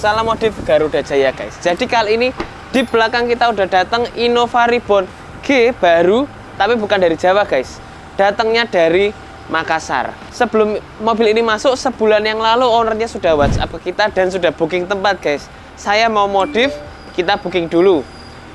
Salam Modif Garuda Jaya guys. Jadi kali ini di belakang kita udah datang Innova Reborn G baru, tapi bukan dari Jawa guys. Datangnya dari Makassar. Sebelum mobil ini masuk sebulan yang lalu ownernya sudah WhatsApp ke kita dan sudah booking tempat guys. Saya mau modif, kita booking dulu.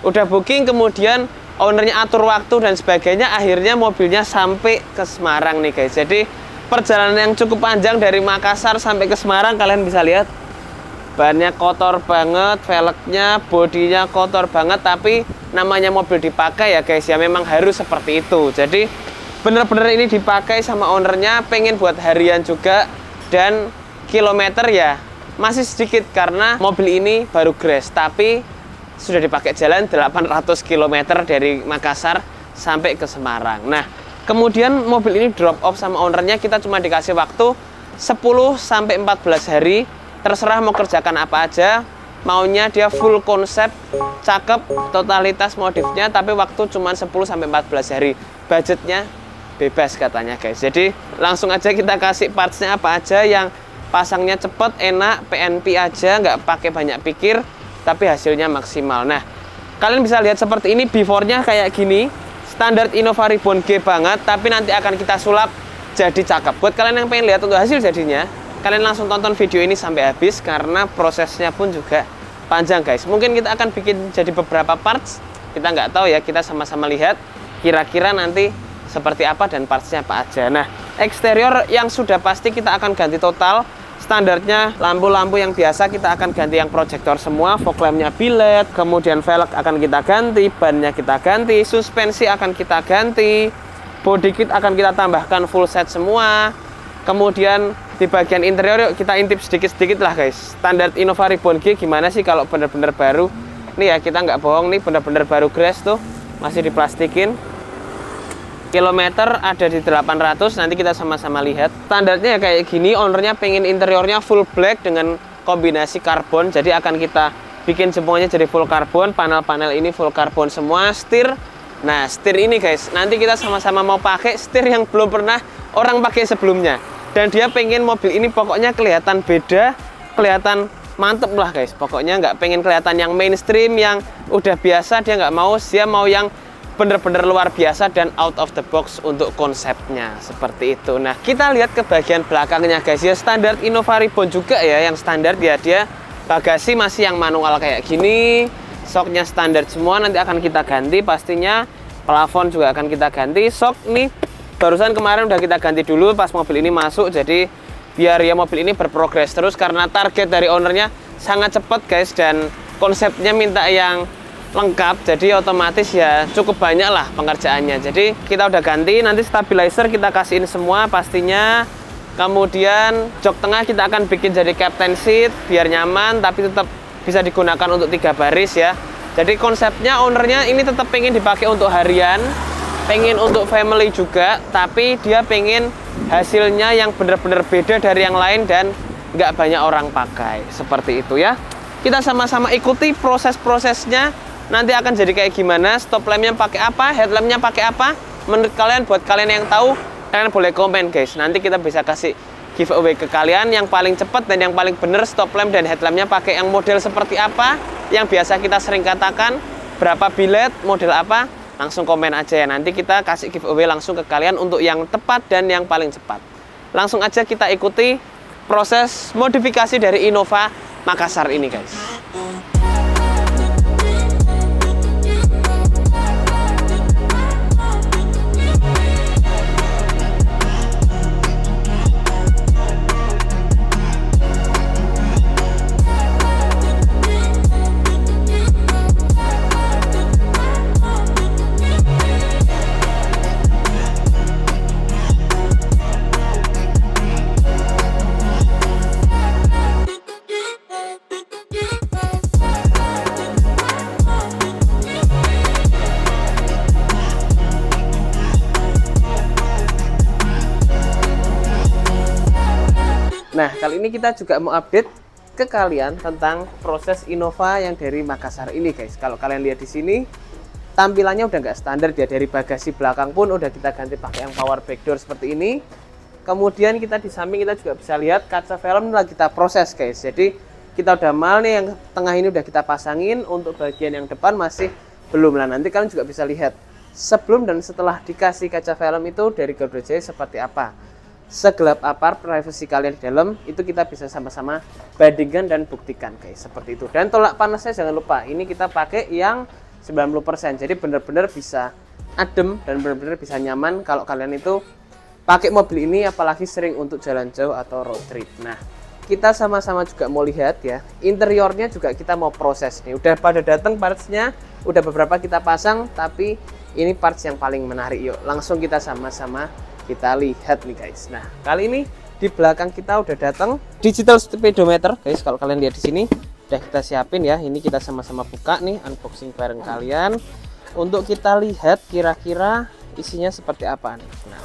Udah booking, kemudian ownernya atur waktu dan sebagainya, akhirnya mobilnya sampai ke Semarang nih guys. Jadi perjalanan yang cukup panjang dari Makassar sampai ke Semarang. Kalian bisa lihat bannya kotor banget, velgnya, bodinya kotor banget, tapi namanya mobil dipakai ya guys ya, memang harus seperti itu. Jadi bener-bener ini dipakai sama ownernya, pengen buat harian juga, dan kilometer ya masih sedikit karena mobil ini baru grass, tapi sudah dipakai jalan 800 km dari Makassar sampai ke Semarang. Nah, kemudian mobil ini drop off sama ownernya, kita cuma dikasih waktu 10 sampai 14 hari. Terserah mau kerjakan apa aja. Maunya dia full konsep, cakep, totalitas modifnya, tapi waktu cuma 10 sampai 14 hari. Budgetnya bebas katanya guys. Jadi langsung aja kita kasih partsnya apa aja yang pasangnya cepet, enak, PNP aja, nggak pakai banyak pikir, tapi hasilnya maksimal. Nah, kalian bisa lihat seperti ini, before-nya kayak gini, standar Innova Reborn G banget, tapi nanti akan kita sulap jadi cakep. Buat kalian yang pengen lihat untuk hasil jadinya, kalian langsung tonton video ini sampai habis, karena prosesnya pun juga panjang guys. Mungkin kita akan bikin jadi beberapa parts, kita nggak tahu ya, kita sama-sama lihat kira-kira nanti seperti apa dan partsnya apa aja. Nah, eksterior yang sudah pasti kita akan ganti total. Standarnya lampu-lampu yang biasa kita akan ganti yang proyektor semua, fog lampnya biled, kemudian velg akan kita ganti, bannya kita ganti, suspensi akan kita ganti, body kit akan kita tambahkan full set semua. Kemudian di bagian interior yuk kita intip sedikit-sedikit lah guys. Standar Innova Reborn G gimana sih kalau bener-bener baru. Nih ya, kita nggak bohong nih, bener-bener baru grass tuh, masih diplastikin. Kilometer ada di 800, nanti kita sama-sama lihat. Standarnya ya kayak gini, ownernya pengen interiornya full black dengan kombinasi karbon, jadi akan kita bikin semuanya jadi full karbon. Panel-panel ini full karbon semua. Setir, nah setir ini guys, nanti kita sama-sama mau pakai setir yang belum pernah orang pakai sebelumnya, dan dia pengen mobil ini pokoknya kelihatan beda, kelihatan mantep lah guys. Pokoknya nggak pengen kelihatan yang mainstream, yang udah biasa, dia nggak mau. Dia mau yang bener-bener luar biasa dan out of the box untuk konsepnya seperti itu. Nah, kita lihat ke bagian belakangnya guys ya, standar Innova Reborn juga ya, yang standar ya, dia bagasi masih yang manual kayak gini, shocknya standar semua, nanti akan kita ganti pastinya. Plafon juga akan kita ganti. Shock nih barusan kemarin udah kita ganti dulu pas mobil ini masuk, jadi biar ya mobil ini berprogres terus, karena target dari ownernya sangat cepat guys, dan konsepnya minta yang lengkap, jadi otomatis ya cukup banyak lah pengerjaannya. Jadi kita udah ganti, nanti stabilizer kita kasihin semua pastinya. Kemudian jok tengah kita akan bikin jadi captain seat biar nyaman, tapi tetap bisa digunakan untuk 3 baris ya. Jadi konsepnya ownernya ini tetap pengen dipakai untuk harian, pengen untuk family juga, tapi dia pengen hasilnya yang bener-bener beda dari yang lain dan nggak banyak orang pakai, seperti itu ya. Kita sama-sama ikuti proses-prosesnya. Nanti akan jadi kayak gimana, stop lampnya pakai apa, headlampnya pakai apa. Menurut kalian, buat kalian yang tahu, kalian boleh komen guys. Nanti kita bisa kasih giveaway ke kalian yang paling cepat dan yang paling bener stop lamp dan headlampnya pakai yang model seperti apa, yang biasa kita sering katakan, berapa biled, model apa, langsung komen aja ya. Nanti kita kasih giveaway langsung ke kalian untuk yang tepat dan yang paling cepat. Langsung aja kita ikuti proses modifikasi dari Innova Makassar ini guys. Nah, kali ini kita juga mau update ke kalian tentang proses Innova yang dari Makassar ini guys. Kalau kalian lihat di sini, tampilannya udah nggak standar ya. Dari bagasi belakang pun udah kita ganti pakai yang power back door seperti ini. Kemudian kita di samping kita juga bisa lihat kaca velg lagi kita proses guys. Jadi kita udah mal nih, yang tengah ini udah kita pasangin, untuk bagian yang depan masih belum lah. Nanti kalian juga bisa lihat sebelum dan setelah dikasih kaca film itu dari Garuda Jaya seperti apa, segelap apa privasi kalian di dalam, itu kita bisa sama-sama bandingkan dan buktikan guys, seperti itu. Dan tolak panasnya jangan lupa, ini kita pakai yang 90%, jadi benar-benar bisa adem dan benar-benar bisa nyaman kalau kalian itu pakai mobil ini, apalagi sering untuk jalan jauh atau road trip. Nah, kita sama-sama juga mau lihat ya, interiornya juga kita mau proses nih. Udah pada datang partsnya, udah beberapa kita pasang, tapi ini parts yang paling menarik. Yuk langsung kita sama-sama kita lihat nih guys. Nah, kali ini di belakang kita udah datang digital speedometer guys. Kalau kalian lihat di sini udah kita siapin ya. Ini kita sama-sama buka nih, unboxing bareng kalian untuk kita lihat kira-kira isinya seperti apa nih. Nah,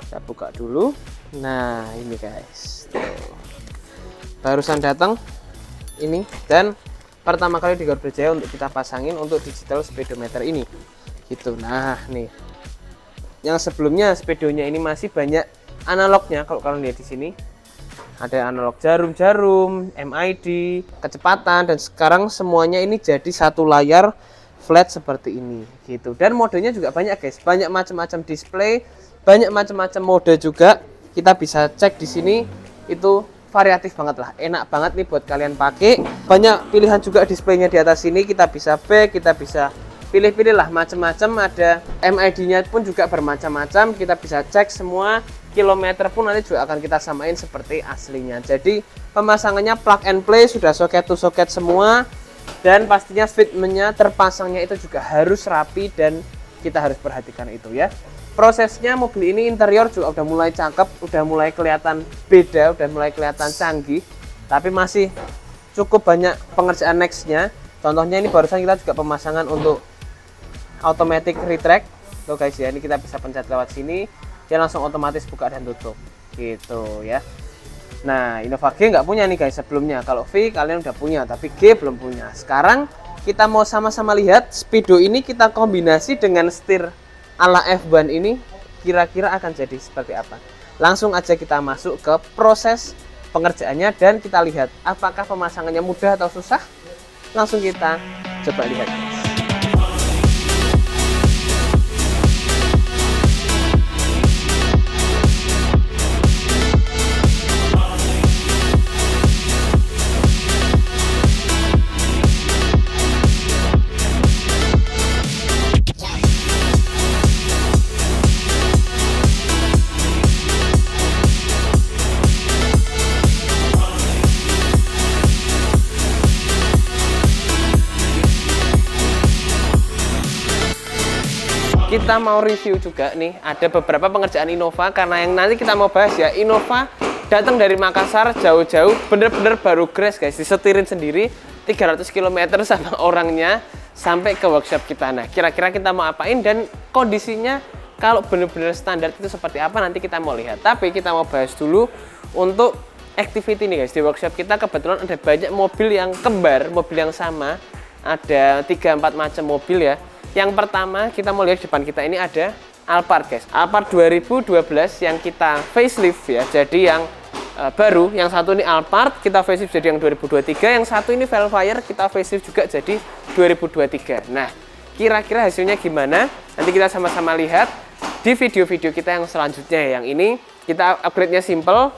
kita buka dulu. Nah, ini guys. Tuh. Barusan datang ini, dan pertama kali di Garuda Jaya untuk kita pasangin untuk digital speedometer ini. Gitu. Nah, nih. Yang sebelumnya speedonya ini masih banyak analognya. Kalau kalian lihat di sini ada analog jarum-jarum, MID, kecepatan, dan sekarang semuanya ini jadi satu layar flat seperti ini gitu. Dan modenya juga banyak guys, banyak macam-macam display, banyak macam-macam mode juga. Kita bisa cek di sini, itu variatif banget lah, enak banget nih buat kalian pakai. Banyak pilihan juga displaynya di atas sini, kita bisa back, kita bisa pilih-pilih lah macam-macam, ada MID-nya pun juga bermacam-macam. Kita bisa cek semua, kilometer pun nanti juga akan kita samain seperti aslinya. Jadi pemasangannya plug and play, sudah soket to soket semua, dan pastinya fitmentnya terpasangnya itu juga harus rapi dan kita harus perhatikan itu ya. Prosesnya mobil ini interior juga udah mulai cakep, udah mulai kelihatan beda, udah mulai kelihatan canggih, tapi masih cukup banyak pengerjaan nextnya. Contohnya ini barusan kita juga pemasangan untuk automatic retract tuh guys ya. Ini kita bisa pencet lewat sini, dia langsung otomatis buka dan tutup gitu ya. Nah, Innova G nggak punya nih guys sebelumnya. Kalau V kalian udah punya, tapi G belum punya. Sekarang kita mau sama-sama lihat speedo ini kita kombinasi dengan setir ala F1 ini, kira-kira akan jadi seperti apa. Langsung aja kita masuk ke proses pengerjaannya dan kita lihat apakah pemasangannya mudah atau susah. Langsung kita coba lihat. Kita mau review juga nih, ada beberapa pengerjaan Innova, karena yang nanti kita mau bahas ya, Innova datang dari Makassar jauh-jauh, bener-bener baru grace guys, disetirin sendiri 300 km sama orangnya sampai ke workshop kita. Nah, kira-kira kita mau apain dan kondisinya kalau bener-bener standar itu seperti apa, nanti kita mau lihat. Tapi kita mau bahas dulu untuk activity nih guys. Di workshop kita kebetulan ada banyak mobil yang kembar, mobil yang sama, ada 3-4 macam mobil ya. Yang pertama kita mau lihat di depan kita ini ada Alphard guys, Alphard 2012 yang kita facelift ya, jadi yang baru. Yang satu ini Alphard kita facelift jadi yang 2023, yang satu ini Velfire kita facelift juga jadi 2023. Nah, kira-kira hasilnya gimana? Nanti kita sama-sama lihat di video-video kita yang selanjutnya. Yang ini kita upgrade-nya simple,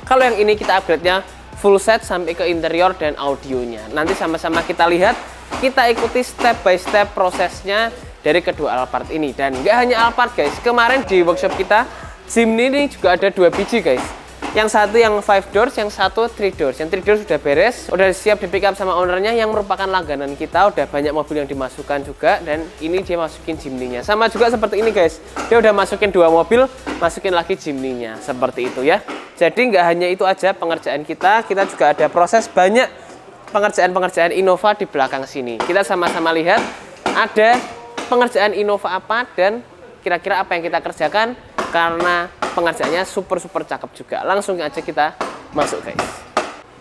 kalau yang ini kita upgrade-nya full set sampai ke interior dan audionya. Nanti sama-sama kita lihat, kita ikuti step by step prosesnya dari kedua Alphard ini. Dan nggak hanya Alphard guys, kemarin di workshop kita Jimny ini juga ada 2 biji guys. Yang satu yang 5 doors, yang satu 3 doors. Yang 3 doors sudah beres, udah siap di pick up sama ownernya, yang merupakan langganan kita. Udah banyak mobil yang dimasukkan juga, dan ini dia masukin Jimny-nya. Sama juga seperti ini guys, dia udah masukin 2 mobil, masukin lagi Jimny-nya, seperti itu ya. Jadi nggak hanya itu aja pengerjaan kita juga ada proses banyak pengerjaan-pengerjaan Innova di belakang sini. Kita sama-sama lihat ada pengerjaan Innova apa dan kira-kira apa yang kita kerjakan, karena pengerjaannya super cakep juga. Langsung aja kita masuk guys.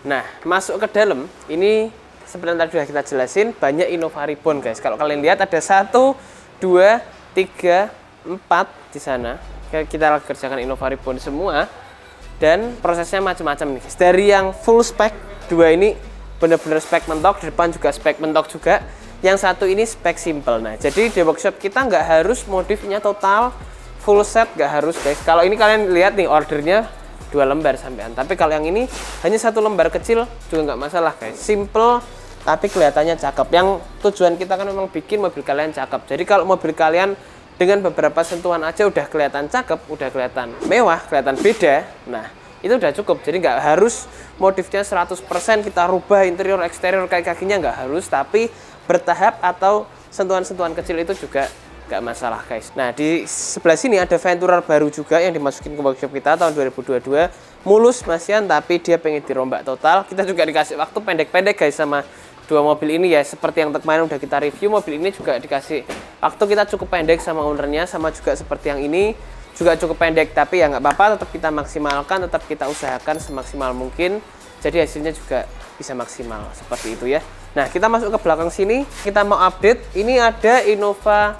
Nah, masuk ke dalam ini seperti yang tadi sudah kita jelasin, banyak Innova Ribbon guys. Kalau kalian lihat ada 1, 2, 3, 4 di sana. Kita lagi kerjakan Innova Ribbon semua dan prosesnya macam-macam nih guys. Dari yang full spec 2 ini bener-bener spek mentok, di depan juga spek mentok juga. Yang satu ini spek simple. Nah, jadi di workshop kita nggak harus modifnya total full set, nggak harus guys. Kalau ini kalian lihat nih ordernya 2 lembar sampean, tapi kalau yang ini hanya 1 lembar kecil juga nggak masalah guys. Simple tapi kelihatannya cakep. Yang tujuan kita kan memang bikin mobil kalian cakep. Jadi kalau mobil kalian dengan beberapa sentuhan aja udah kelihatan cakep, udah kelihatan mewah, kelihatan beda, nah itu udah cukup. Jadi nggak harus modifnya 100% kita rubah interior eksterior kayak kakinya, nggak harus, tapi bertahap atau sentuhan-sentuhan kecil itu juga nggak masalah guys. Nah di sebelah sini ada Venturer baru juga yang dimasukin ke workshop kita tahun 2022, mulus masian, tapi dia pengen dirombak total. Kita juga dikasih waktu pendek-pendek guys sama dua mobil ini ya, seperti yang kemarin udah kita review. Mobil ini juga dikasih waktu kita cukup pendek sama ownernya, sama juga seperti yang ini juga cukup pendek, tapi ya nggak apa-apa, tetap kita maksimalkan, tetap kita usahakan semaksimal mungkin, jadi hasilnya juga bisa maksimal seperti itu ya. Nah kita masuk ke belakang sini, kita mau update. Ini ada Innova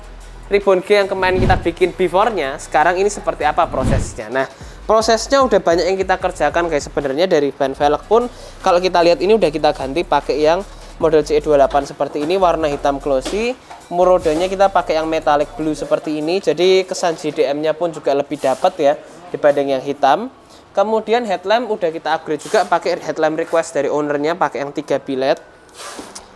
Ribbon G yang kemarin kita bikin before-nya, sekarang ini seperti apa prosesnya. Nah prosesnya udah banyak yang kita kerjakan guys sebenarnya. Dari ban velg pun kalau kita lihat ini udah kita ganti pakai yang model CE28 seperti ini, warna hitam glossy. Rodanya kita pakai yang metallic blue seperti ini, jadi kesan JDM-nya pun juga lebih dapat ya dibanding yang hitam. Kemudian headlamp udah kita upgrade juga pakai headlamp request dari ownernya, pakai yang 3 bilet.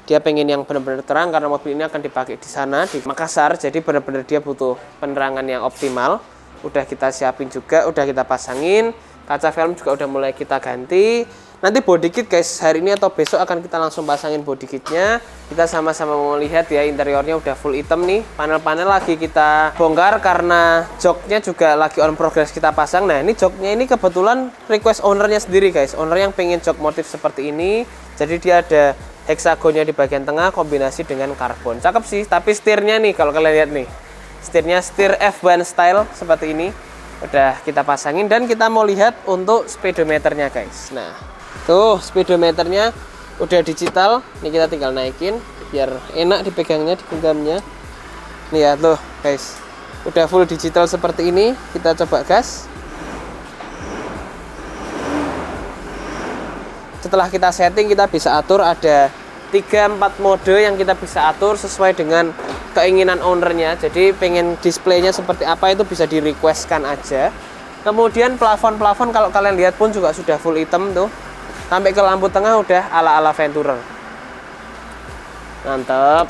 Dia pengen yang benar-benar terang karena mobil ini akan dipakai di sana di Makassar, jadi benar-benar dia butuh penerangan yang optimal. Udah kita siapin juga, udah kita pasangin. Kaca film juga udah mulai kita ganti. Nanti body kit guys, hari ini atau besok akan kita langsung pasangin body kitnya. Kita sama-sama mau lihat ya, interiornya udah full hitam nih. Panel-panel lagi kita bongkar karena joknya juga lagi on progress kita pasang. Nah ini joknya ini kebetulan request ownernya sendiri guys. Owner yang pengen jok motif seperti ini, jadi dia ada heksagonnya di bagian tengah kombinasi dengan karbon. Cakep sih, tapi setirnya nih kalau kalian lihat nih, setirnya setir F1 style seperti ini udah kita pasangin. Dan kita mau lihat untuk speedometernya guys. Nah tuh speedometernya udah digital, ini kita tinggal naikin biar enak dipegangnya, digenggamnya. Nih ya tuh guys, udah full digital seperti ini. Kita coba gas. Setelah kita setting, kita bisa atur, ada 3-4 mode yang kita bisa atur sesuai dengan keinginan ownernya. Jadi pengen displaynya seperti apa itu bisa di requestkan aja. Kemudian plafon-plafon kalau kalian lihat pun juga sudah full hitam tuh, sampai ke lampu tengah udah ala-ala Venturer. Mantap.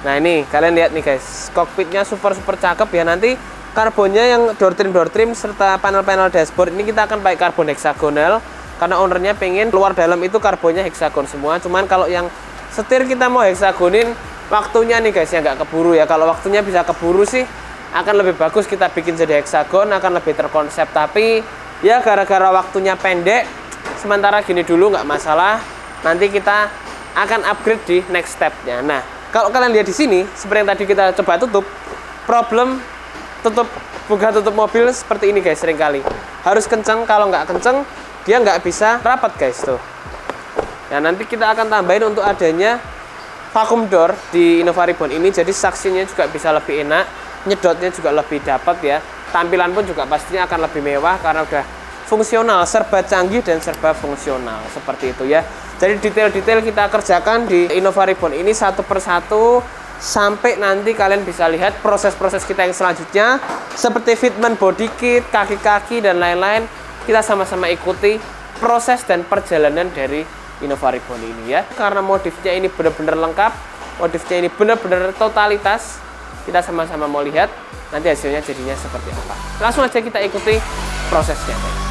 Nah ini kalian lihat nih guys, cockpitnya super cakep ya. Nanti karbonnya yang door trim serta panel-panel dashboard ini kita akan pakai karbon heksagonal karena ownernya pengen luar dalam itu karbonnya heksagon semua. Cuman kalau yang setir kita mau heksagonin, waktunya nih guys ya nggak keburu ya. Kalau waktunya bisa keburu sih akan lebih bagus kita bikin jadi heksagon, akan lebih terkonsep. Tapi ya gara-gara waktunya pendek, sementara gini dulu nggak masalah. Nanti kita akan upgrade di next stepnya. Nah kalau kalian lihat di sini seperti yang tadi kita coba tutup, problem buka tutup mobil seperti ini guys, seringkali harus kenceng. Kalau nggak kenceng dia nggak bisa rapat guys tuh. Nah nanti kita akan tambahin untuk adanya vacuum door di Innova Ribbon ini, jadi saksinya juga bisa lebih enak, nyedotnya juga lebih dapat ya. Tampilan pun juga pastinya akan lebih mewah karena udah fungsional, serba canggih dan serba fungsional seperti itu ya. Jadi detail-detail kita kerjakan di Innova Ribbon ini satu persatu sampai nanti kalian bisa lihat proses-proses kita yang selanjutnya seperti fitment body kit, kaki-kaki dan lain-lain. Kita sama-sama ikuti proses dan perjalanan dari Innova Ribbon ini ya. Karena modifnya ini benar-benar lengkap, modifnya ini benar-benar totalitas. Kita sama-sama mau lihat nanti hasilnya jadinya seperti apa. Langsung aja kita ikuti prosesnya.